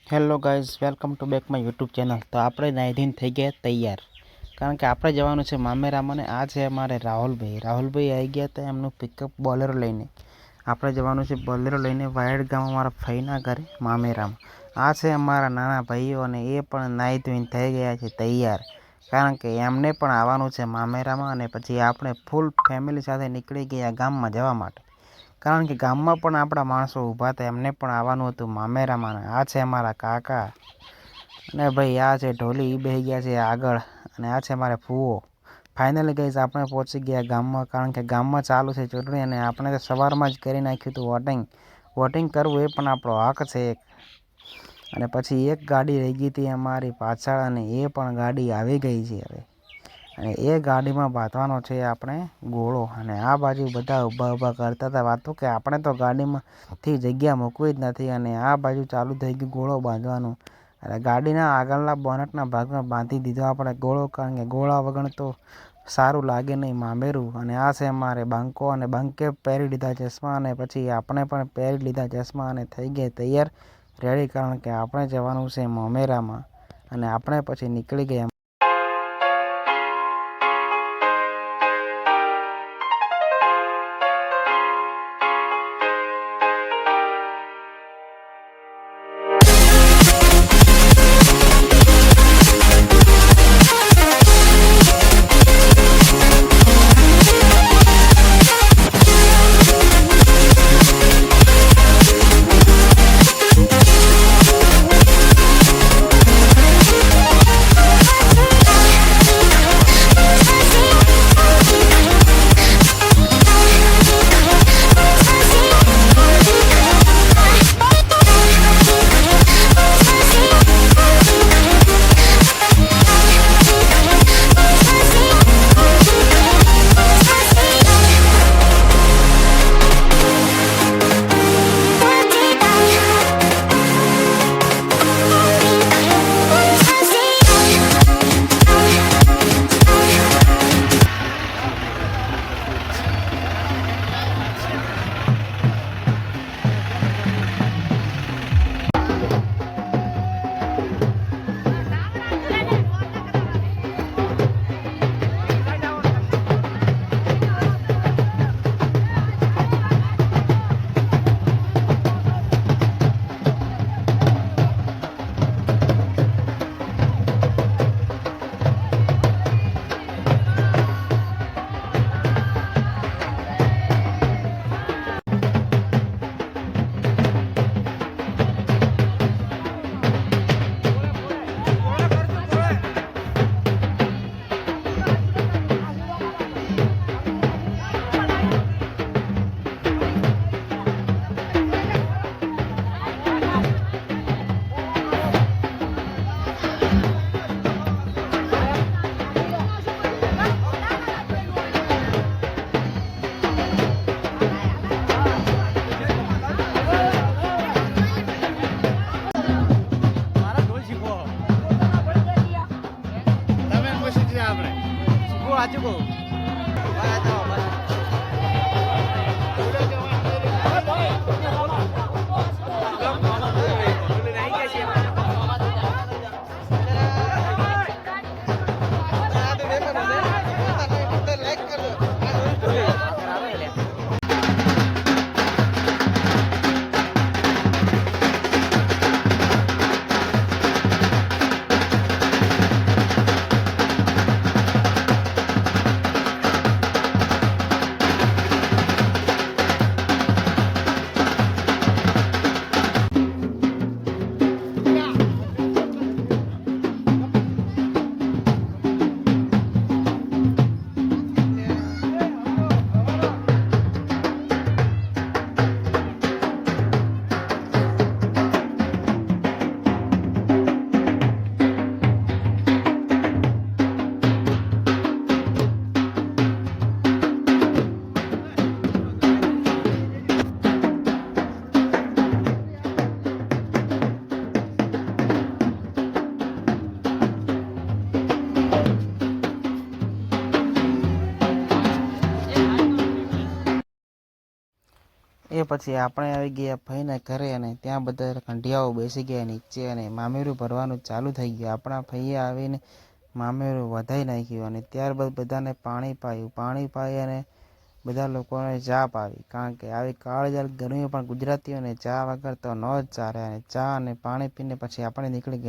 Hello guys, welcome to back my YouTube channel. તો આપણે નાઈધીન થઈ ગયા તૈયાર, કારણ કે આપણે જવાનું છે મામેરામાં। આ છે અમારે રાહુલભાઈ આવી ગયા હતા એમનું પિકઅપ બોલેરો લઈને। આપણે જવાનું છે બોલેરો લઈને વાયડ ગામ અમારા ફઈના ઘરે મામેરામાં। આ છે અમારા નાના ભાઈઓ અને એ પણ નાહી ધોઈને થઈ ગયા છે તૈયાર, કારણ કે એમને પણ આવવાનું છે મામેરામાં। અને પછી આપણે ફૂલ ફેમિલી સાથે નીકળી ગયા ગામમાં જવા માટે, કારણ કે ગામમાં પણ આપણા માણસો ઊભા હતા, એમને પણ આવવાનું હતું મામેરામાં। આ છે અમારા કાકા અને ભાઈ આ છે ઢોલી, એ બેસી ગયા છે આગળ, અને આ છે અમારે ફૂવો। ફાઇનલી ગઈશ આપણે પહોંચી ગયા ગામમાં, કારણ કે ગામમાં ચાલુ છે ચૂંટણી અને આપણે તો સવારમાં જ કરી નાખ્યું હતું વોટિંગ કરવું એ પણ આપણો હક છે એક। અને પછી એક ગાડી રહી ગઈ હતી અમારી પાછળ, અને એ પણ ગાડી આવી ગઈ છે હવે, અને એ ગાડીમાં બાંધવાનો છે આપણે ગોળો। અને આ બાજુ બધા ઊભા કરતા હતા વાતો કે આપણે તો ગાડીમાંથી જગ્યા મૂકવી જ નથી, અને આ બાજુ ચાલુ થઈ ગયું ગોળો બાંધવાનું। અને ગાડીના આગળના બોનટના ભાગમાં બાંધી દીધો આપણે ગોળો, કારણ કે ગોળા વગર તો સારું લાગે નહીં મામેરું। અને આ છે અમારે બાંકો, અને બાંકે પહેરી લીધા ચશ્મા, અને પછી આપણે પણ પહેરી લીધા ચશ્મા અને થઈ ગયા તૈયાર રેડી, કારણ કે આપણે જવાનું છે મામેરામાં। અને આપણે પછી નીકળી ગયા। એ પછી આપણે આવી ગયા ભાઈના ઘરે અને ત્યાં બધા કંઢિયાઓ બેસી ગયા નીચે અને મામેરું ભરવાનું ચાલુ થઈ ગયું. આપણા ભાઈએ આવીને મામેરું વધાઈ નાખ્યું અને ત્યારબાદ બધાને પાણી પાઈ અને બધા લોકોને ચા પાવી. કારણ કે આવી કાળઝાળ ગરમી પણ ગુજરાતીઓને ચા વગર તો ન જ ચાલે અને ચા અને પાણી પીને પછી આપણે નીકળી ગયા.